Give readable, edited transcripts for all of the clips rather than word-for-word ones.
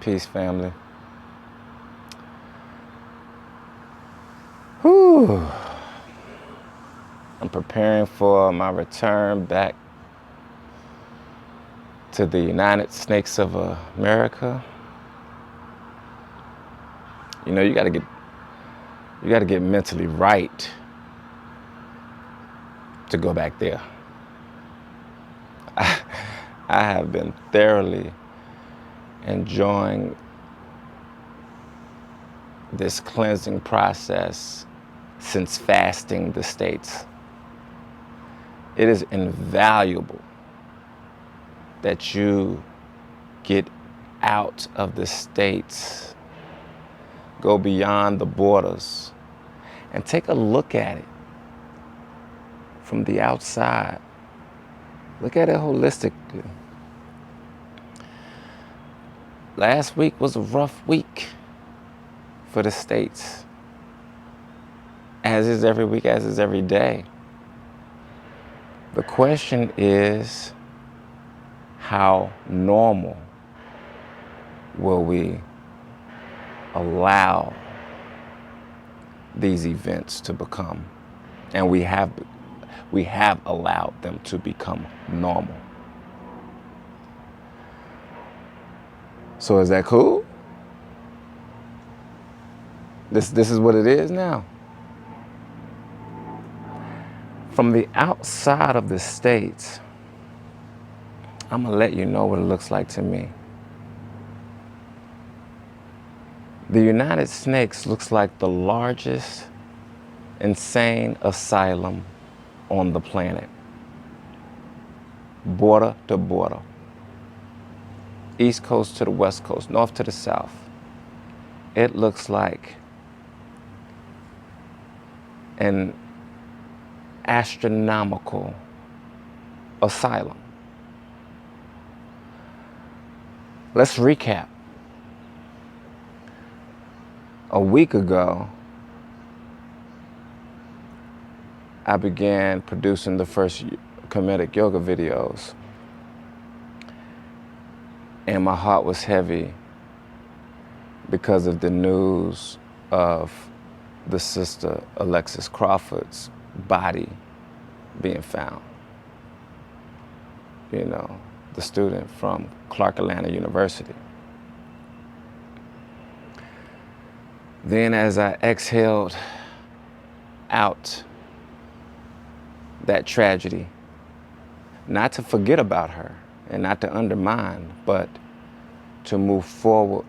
Peace, family. Whew. I'm preparing for my return back to the United Snakes of America. You know, you gotta get mentally right to go back there. I have been thoroughly enjoying this cleansing process since fasting the States. It is invaluable that you get out of the States, go beyond the borders, and take a look at it from the outside. Look at it holistically. Last week was a rough week for the States, as is every week, as is every day. The question is, how normal will we allow these events to become? And we have allowed them to become normal. So is that cool? This is what it is now. From the outside of the States, I'm gonna let you know what it looks like to me. The United Snakes looks like the largest insane asylum on the planet. Border to border. East Coast to the West Coast, North to the South. It looks like an astronomical asylum. Let's recap. A week ago, I began producing the first Kemetic yoga videos, and my heart was heavy because of the news of the sister Alexis Crawford's body being found. You know, the student from Clark Atlanta University. Then as I exhaled out that tragedy, not to forget about her and not to undermine, but to move forward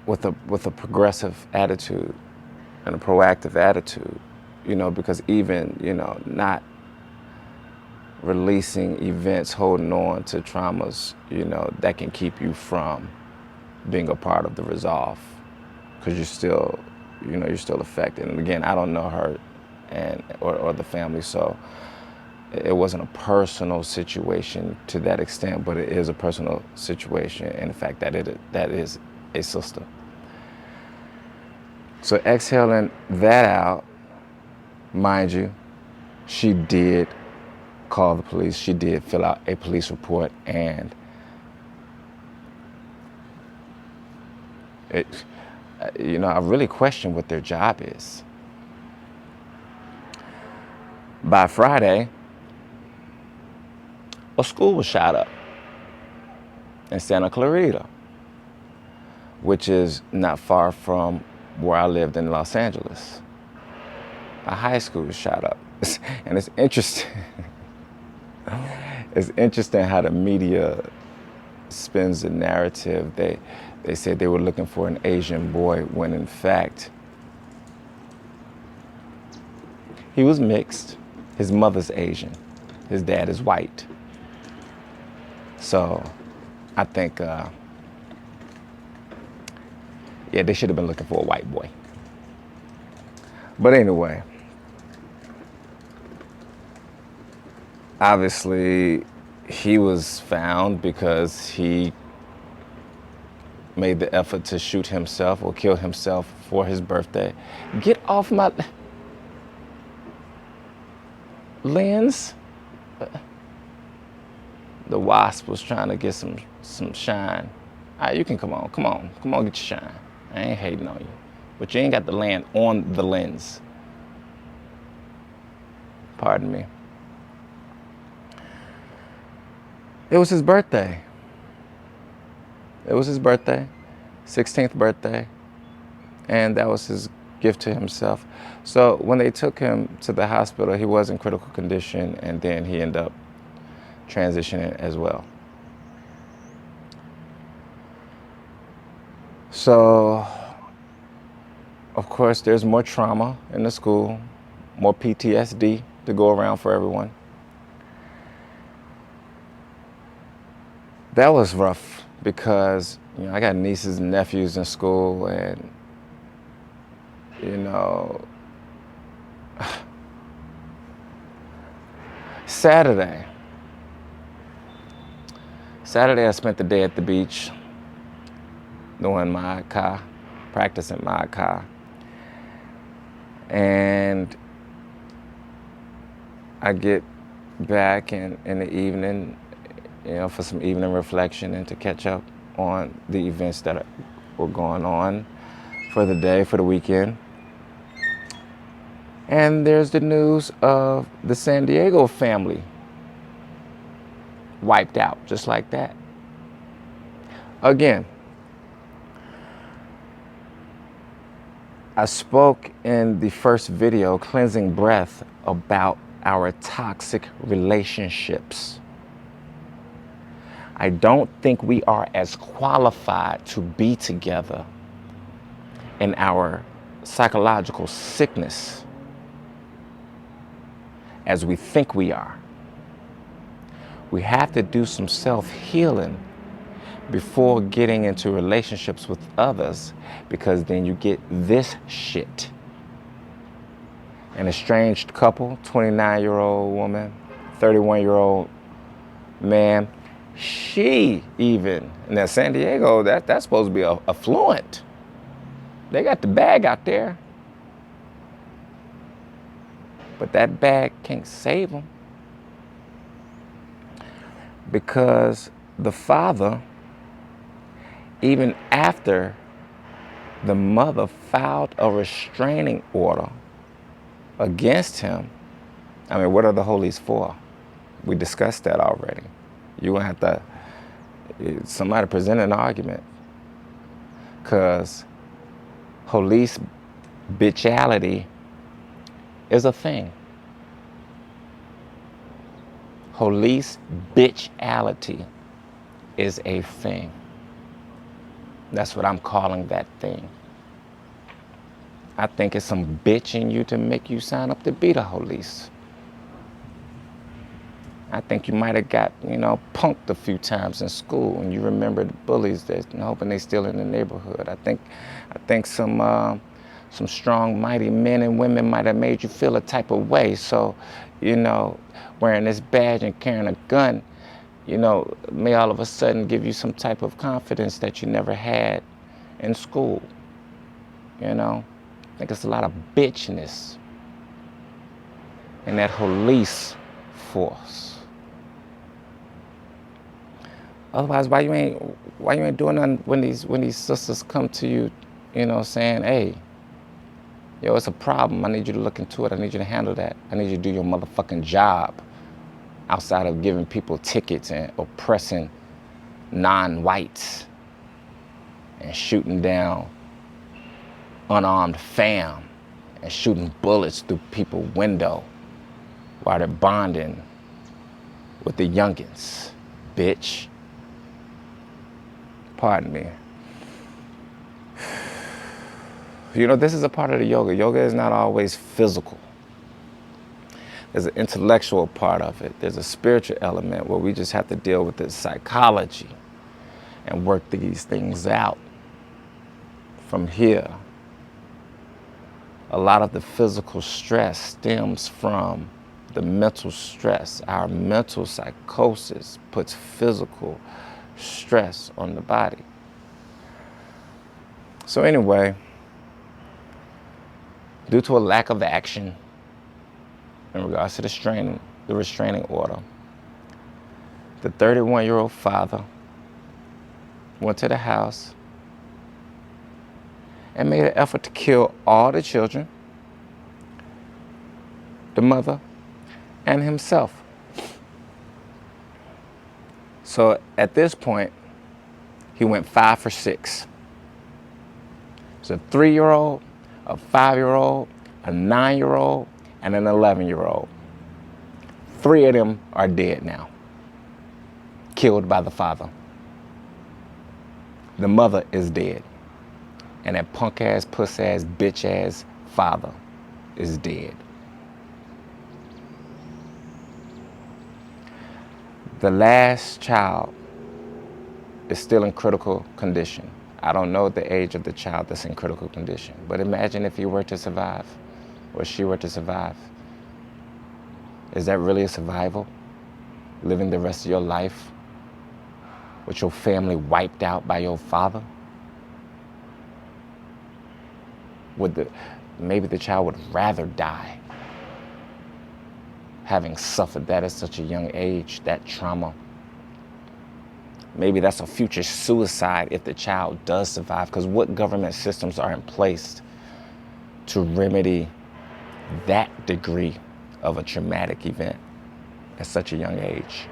with a progressive attitude and a proactive attitude, you know, because even, you know, not releasing events, holding on to traumas, you know, that can keep you from being a part of the resolve, because you're still, you know, you're still affected. And again, I don't know her or the family, so it wasn't a personal situation to that extent, but it is a personal situation in the fact that that is a sister. So exhaling that out, mind you, she did call the police. She did fill out a police report, and you know, I really question what their job is. By Friday, a school was shot up in Santa Clarita, which is not far from where I lived in Los Angeles. A high school was shot up. And it's interesting. It's interesting how the media spins the narrative. They said they were looking for an Asian boy when in fact he was mixed. His mother's Asian. His dad is white. So I think, yeah, they should have been looking for a white boy. But anyway, obviously he was found because he made the effort to shoot himself or kill himself for his birthday. Get off my lens. the wasp was trying to get some shine. All right, you can come on, get your shine. I ain't hating on you, but you ain't got to land on the lens. Pardon me. It was his birthday. It was his birthday, 16th birthday, and that was his gift to himself. So when they took him to the hospital, he was in critical condition, and then he ended up transitioning as well. So, of course, there's more trauma in the school, more PTSD to go around for everyone. That was rough because, you know, I got nieces and nephews in school, and, you know, Saturday I spent the day at the beach doing my ka, practicing my ka. And I get back in the evening, you know, for some evening reflection and to catch up on the events that were going on for the day, for the weekend. And there's the news of the San Diego family wiped out just like that. Again, I spoke in the first video, Cleansing Breath, about our toxic relationships. I don't think we are as qualified to be together in our psychological sickness as we think we are. We have to do some self-healing before getting into relationships with others, because then you get this shit. An estranged couple, 29-year-old woman, 31-year-old man. She even, now San Diego, that's supposed to be affluent. They got the bag out there. But that bag can't save them. Because the father, even after the mother filed a restraining order against him, I mean, what are the Holice for? We discussed that already. You're gonna have to, somebody present an argument. Because Holice tchality is a thing. Holice tchality is a thing. That's what I'm calling that thing. I think it's some bitch in you to make you sign up to be the Holice. I think you might have got, you know, punked a few times in school, and you remember the bullies that, hoping they still in the neighborhood. I think some strong, mighty men and women might have made you feel a type of way. So, you know, wearing this badge and carrying a gun, you know, may all of a sudden give you some type of confidence that you never had in school. You know, I think it's a lot of bitchness in that Holice force. Otherwise, why you ain't doing nothing when these sisters come to you, you know, saying, hey, yo, it's a problem. I need you to look into it. I need you to handle that. I need you to do your motherfucking job outside of giving people tickets and oppressing non-whites and shooting down unarmed fam and shooting bullets through people's window while they're bonding with the youngins, bitch. Pardon me. You know, this is a part of the yoga. Yoga is not always physical. There's an intellectual part of it. There's a spiritual element where we just have to deal with the psychology and work these things out from here. A lot of the physical stress stems from the mental stress. Our mental psychosis puts physical stress on the body. So anyway, due to a lack of action in regards to the restraining order, The 31-year-old father went to the house and made an effort to kill all the children, the mother, and himself. So at this point, he went 5 for 6. It's a 3-year-old, a 5-year-old, a 9-year-old, and an 11-year-old. 3 of them are dead now, killed by the father. The mother is dead. And that punk-ass, puss-ass, bitch-ass father is dead. The last child is still in critical condition. I don't know the age of the child that's in critical condition, but imagine if he were to survive, or she were to survive. Is that really a survival? Living the rest of your life with your family wiped out by your father? Maybe the child would rather die, having suffered that at such a young age, that trauma. Maybe that's a future suicide if the child does survive, because what government systems are in place to remedy that degree of a traumatic event at such a young age?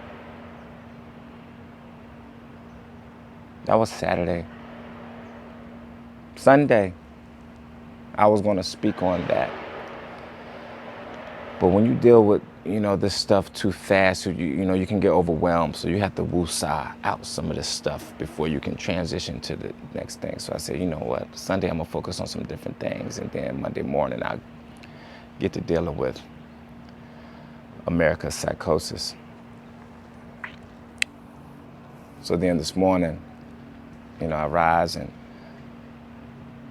That was Saturday. Sunday, I was going to speak on that. But when you deal with, this stuff too fast, you can get overwhelmed. So you have to woosah out some of this stuff before you can transition to the next thing. So I said, you know what? Sunday, I'm going to focus on some different things. And then Monday morning, I'll get to dealing with America's psychosis. So then this morning, I rise and,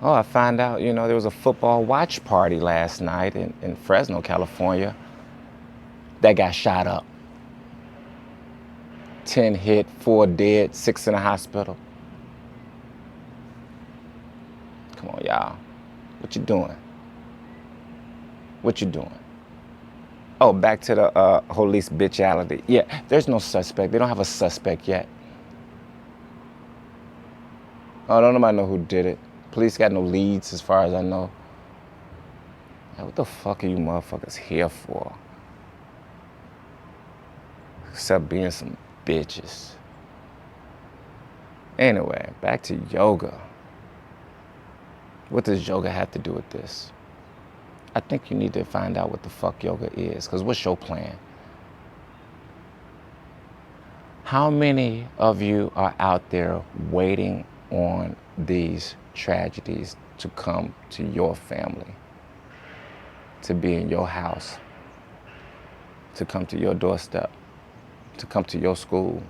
I find out, there was a football watch party last night in Fresno, California, that got shot up. 10 hit, 4 dead, 6 in the hospital. Come on, y'all. What you doing? What you doing? Oh, back to the Holice tchality. Yeah, there's no suspect. They don't have a suspect yet. Oh, don't nobody know who did it. Police got no leads as far as I know. Like, what the fuck are you motherfuckers here for? Except being some bitches. Anyway, back to yoga. What does yoga have to do with this? I think you need to find out what the fuck yoga is, because what's your plan? How many of you are out there waiting on these tragedies to come to your family, to be in your house, to come to your doorstep, to come to your school,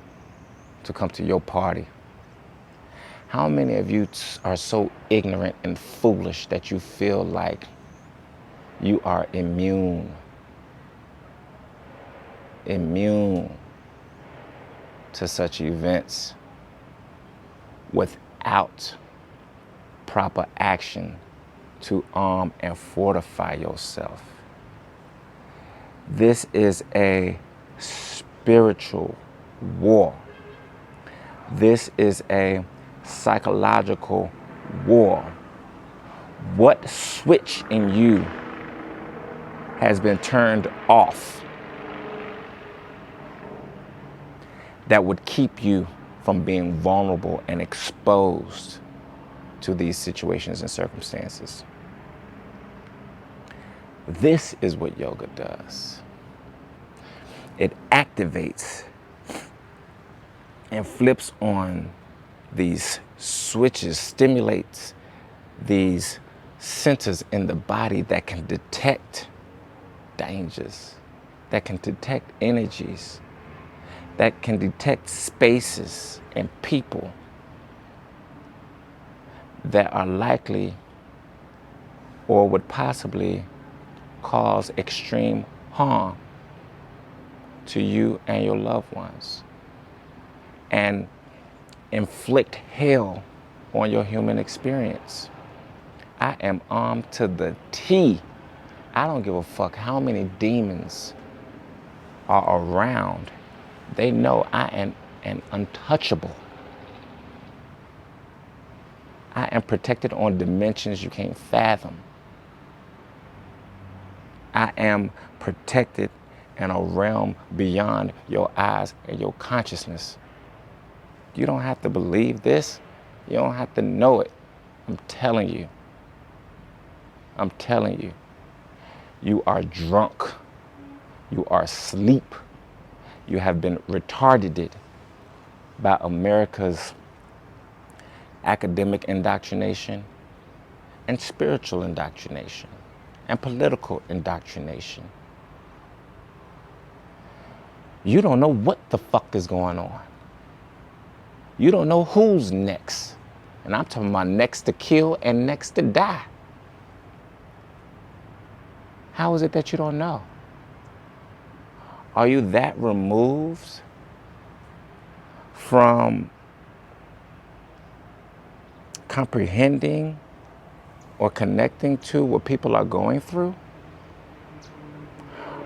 to come to your party? How many of you are so ignorant and foolish that you feel like you are immune to such events without proper action to arm and fortify yourself? This is a spiritual war. This is a psychological war. What switch in you has been turned off that would keep you from being vulnerable and exposed to these situations and circumstances? This is what yoga does. It activates and flips on these switches, stimulates these centers in the body that can detect dangers, that can detect energies, that can detect spaces and people that are likely or would possibly cause extreme harm to you and your loved ones, and inflict hell on your human experience. I am armed to the T. I don't give a fuck how many demons are around They know I am an untouchable. I am protected on dimensions you can't fathom. I am protected in a realm beyond your eyes and your consciousness. You don't have to believe this. You don't have to know it. I'm telling you. I'm telling you. You are drunk. You are asleep. You have been retarded by America's academic indoctrination and spiritual indoctrination and political indoctrination. You don't know what the fuck is going on. You don't know who's next. And I'm talking about next to kill and next to die. How is it that you don't know? Are you that removed from comprehending or connecting to what people are going through?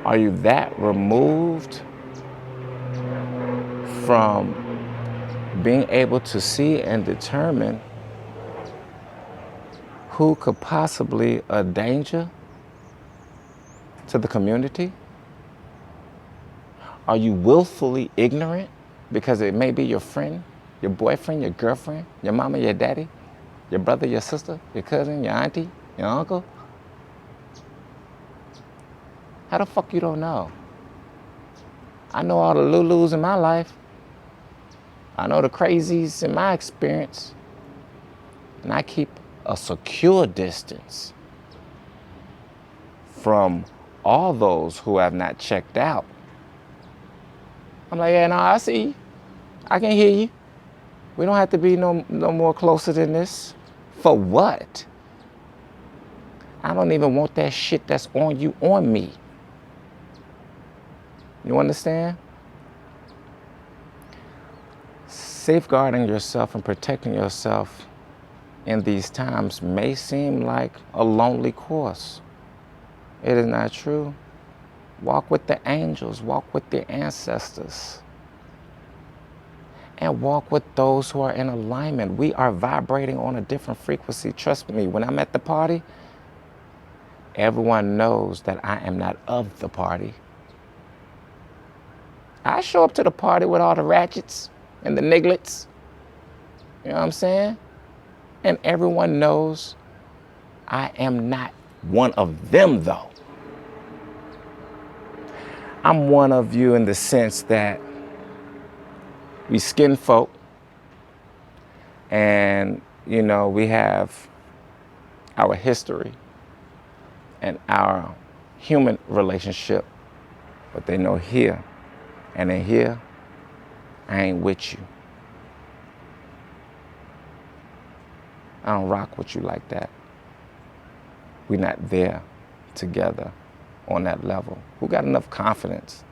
Are you that removed from being able to see and determine who could possibly a danger to the community? Are you willfully ignorant because it may be your friend, your boyfriend, your girlfriend, your mama, your daddy, your brother, your sister, your cousin, your auntie, your uncle? How the fuck you don't know? I know all the Lulus in my life. I know the crazies in my experience. And I keep a secure distance from all those who have not checked out. I'm like, yeah, no, I see you. I can hear you. We don't have to be no more closer than this. For what? I don't even want that shit that's on you on me. You understand? Safeguarding yourself and protecting yourself in these times may seem like a lonely course. It is not true. Walk with the angels, walk with the ancestors, and walk with those who are in alignment. We are vibrating on a different frequency. Trust me, when I'm at the party, everyone knows that I am not of the party. I show up to the party with all the ratchets and the nigglets. You know what I'm saying? And everyone knows I am not one of them, though. I'm one of you in the sense that we skin folk and, you know, we have our history and our human relationship, but they know here and in here, I ain't with you. I don't rock with you like that. We're not there together on that level. Who got enough confidence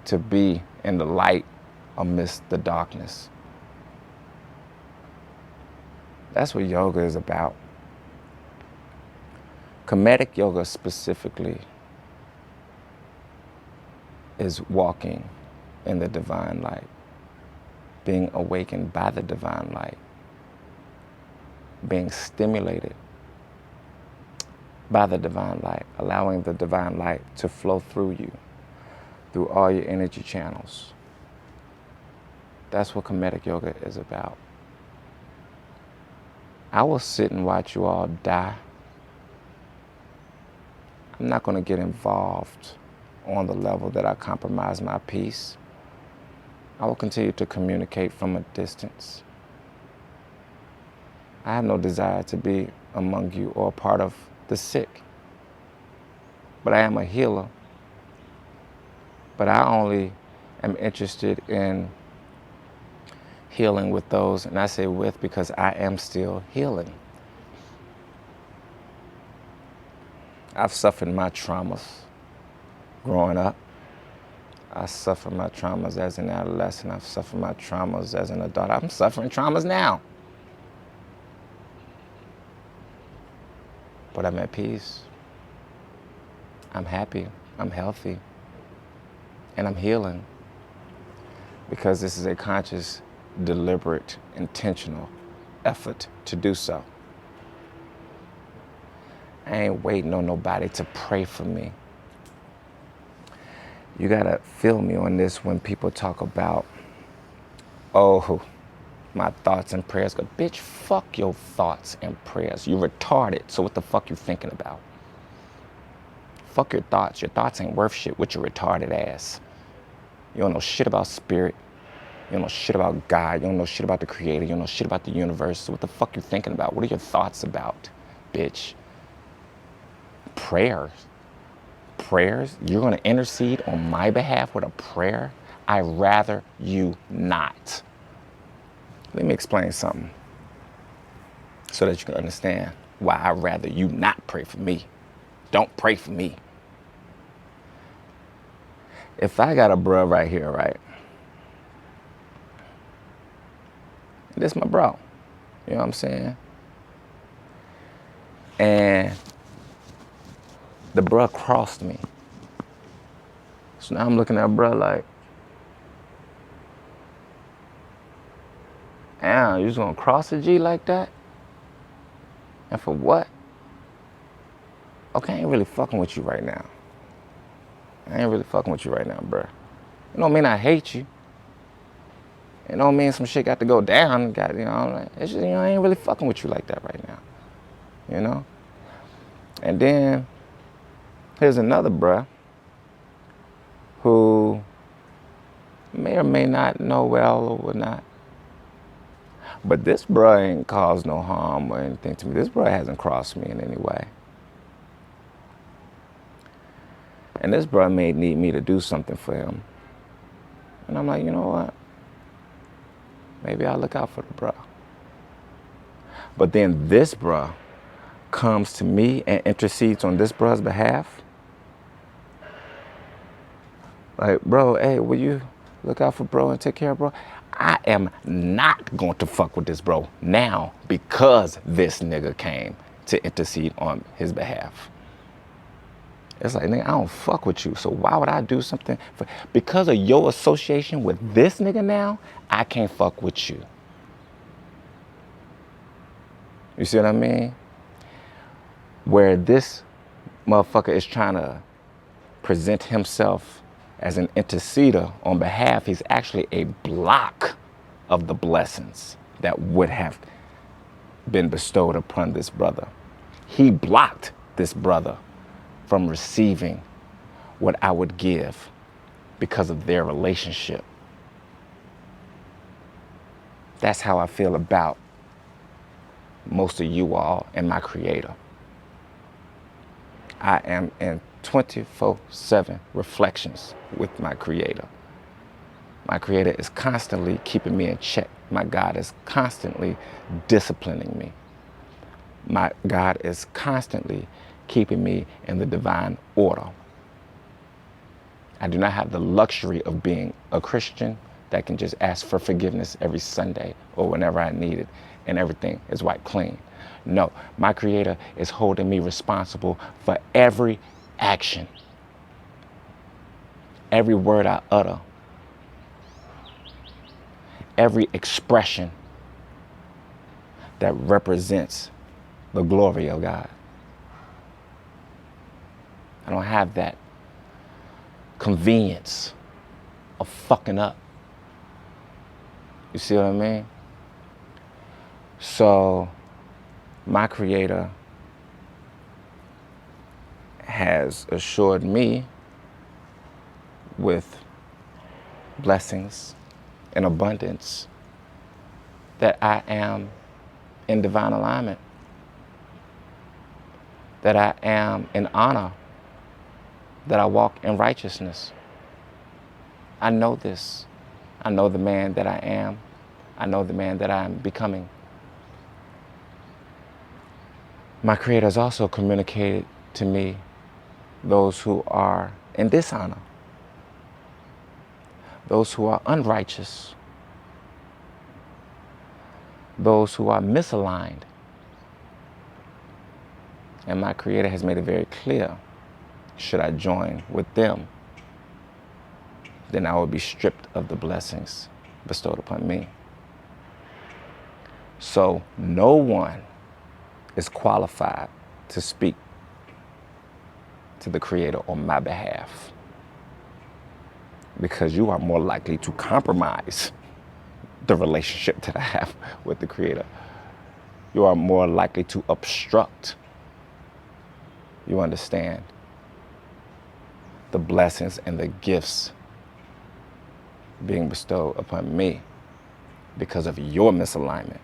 to be in the light amidst the darkness? That's what yoga is about. Kemetic yoga specifically is walking in the divine light, being awakened by the divine light, being stimulated by the divine light, allowing the divine light to flow through you, through all your energy channels. That's what Kemetic yoga is about. I will sit and watch you all die. I'm not going to get involved on the level that I compromise my peace. I will continue to communicate from a distance. I have no desire to be among you or a part of the sick. But I am a healer. But I only am interested in healing with those, and I say with because I am still healing. I've suffered my traumas growing up. I suffered my traumas as an adolescent. I've suffered my traumas as an adult. I'm suffering traumas now. But I'm at peace. I'm happy. I'm healthy. And I'm healing because this is a conscious, deliberate, intentional effort to do so. I ain't waiting on nobody to pray for me. You gotta feel me on this when people talk about, oh, my thoughts and prayers. Go, bitch, fuck your thoughts and prayers. You retarded, so what the fuck you thinking about? Fuck your thoughts. Your thoughts ain't worth shit with your retarded ass. You don't know shit about spirit. You don't know shit about God. You don't know shit about the creator. You don't know shit about the universe. So what the fuck you thinking about? What are your thoughts about, bitch? Prayers. Prayers? You're gonna intercede on my behalf with a prayer? I'd rather you not. Let me explain something so that you can understand why I'd rather you not pray for me. Don't pray for me. If I got a bruh right here, right? This my bro. You know what I'm saying? And the bruh crossed me. So now I'm looking at bruh like, damn, you just gonna cross a G like that? And for what? Okay, I ain't really fucking with you right now. I ain't really fucking with you right now, bruh. It don't mean I hate you. It don't mean some shit got to go down. You know, it's just, I ain't really fucking with you like that right now. You know? And then, here's another bruh who may or may not know well or whatnot. But this bruh ain't caused no harm or anything to me. This bruh hasn't crossed me in any way. And this bruh may need me to do something for him. And I'm like, you know what? Maybe I'll look out for the bruh. But then this bruh comes to me and intercedes on this bruh's behalf. Like, bro, hey, will you look out for bro and take care of bro? I am not going to fuck with this bro now because this nigga came to intercede on his behalf. It's like, nigga, I don't fuck with you, so why would I do something because of your association with this nigga now, I can't fuck with you. You see what I mean? Where this motherfucker is trying to present himself as an interceder on behalf, he's actually a block of the blessings that would have been bestowed upon this brother. He blocked this brother from receiving what I would give because of their relationship. That's how I feel about most of you all and my creator. I am in 24/7 reflections with my creator. My creator is constantly keeping me in check. My God is constantly disciplining me. My God is constantly keeping me in the divine order. I do not have the luxury of being a Christian that can just ask for forgiveness every Sunday or whenever I need it and everything is wiped clean. No, my creator is holding me responsible for every action, every word I utter, every expression that represents the glory of God. I don't have that convenience of fucking up. You see what I mean? So my creator has assured me with blessings and abundance that I am in divine alignment, that I am in honor, that I walk in righteousness. I know this. I know the man that I am. I know the man that I'm becoming. My creator has also communicated to me those who are in dishonor, those who are unrighteous, those who are misaligned. And my creator has made it very clear, should I join with them, then I would be stripped of the blessings bestowed upon me. So no one is qualified to speak to the Creator on my behalf, because you are more likely to compromise the relationship that I have with the Creator. You are more likely to obstruct, you understand, the blessings and the gifts being bestowed upon me because of your misalignment,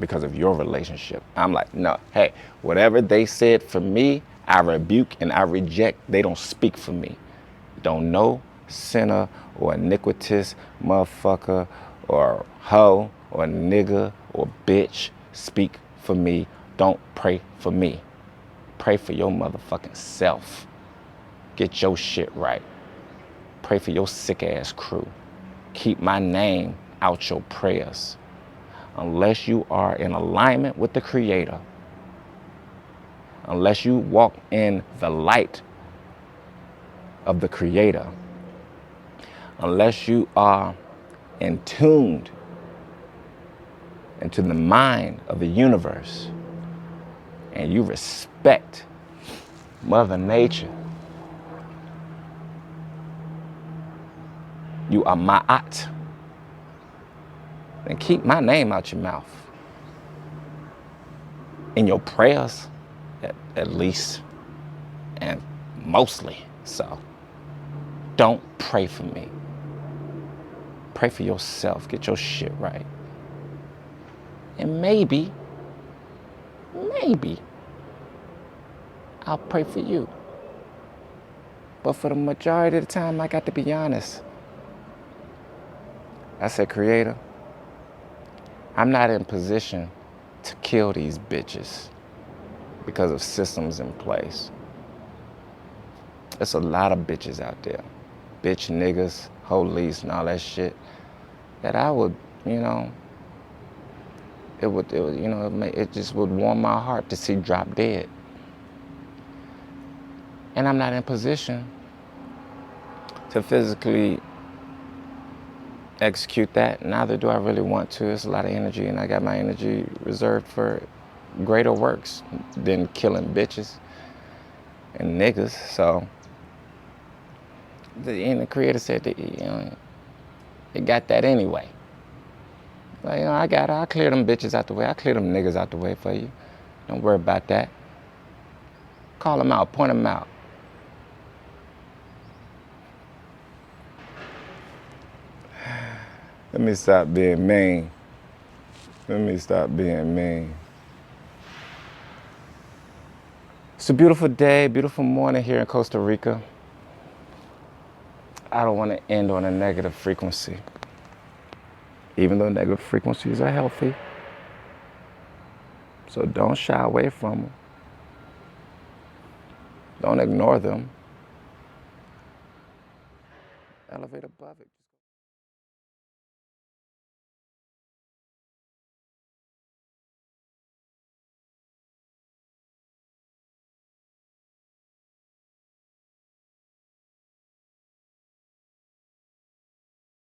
because of your relationship. I'm like, no, hey, whatever they said for me, I rebuke and I reject. They don't speak for me. Don't know sinner or iniquitous motherfucker or hoe or nigga or bitch speak for me. Don't pray for me. Pray for your motherfucking self. Get your shit right. Pray for your sick ass crew. Keep my name out your prayers. Unless you are in alignment with the Creator, unless you walk in the light of the Creator, unless you are in tuned into the mind of the universe, and you respect Mother Nature, you are ma'at, then keep my name out your mouth. In your prayers, at least, and mostly so. Don't pray for me. Pray for yourself. Get your shit right. And maybe I'll pray for you. But for the majority of the time, I got to be honest. I said, Creator, I'm not in position to kill these bitches because of systems in place. There's a lot of bitches out there. Bitch niggas, Holice and all that shit, that I would, it just would warm my heart to see drop dead. And I'm not in position to physically execute that. Neither do I really want to. It's a lot of energy, and I got my energy reserved for greater works than killing bitches and niggas. So, the Creator said that, it got that anyway. Like, I got it. I'll clear them bitches out the way. I'll clear them niggas out the way for you. Don't worry about that. Call them out. Point them out. Let me stop being mean. It's a beautiful day, beautiful morning here in Costa Rica. I don't want to end on a negative frequency, even though negative frequencies are healthy. So don't shy away from them. Don't ignore them. Elevate above it.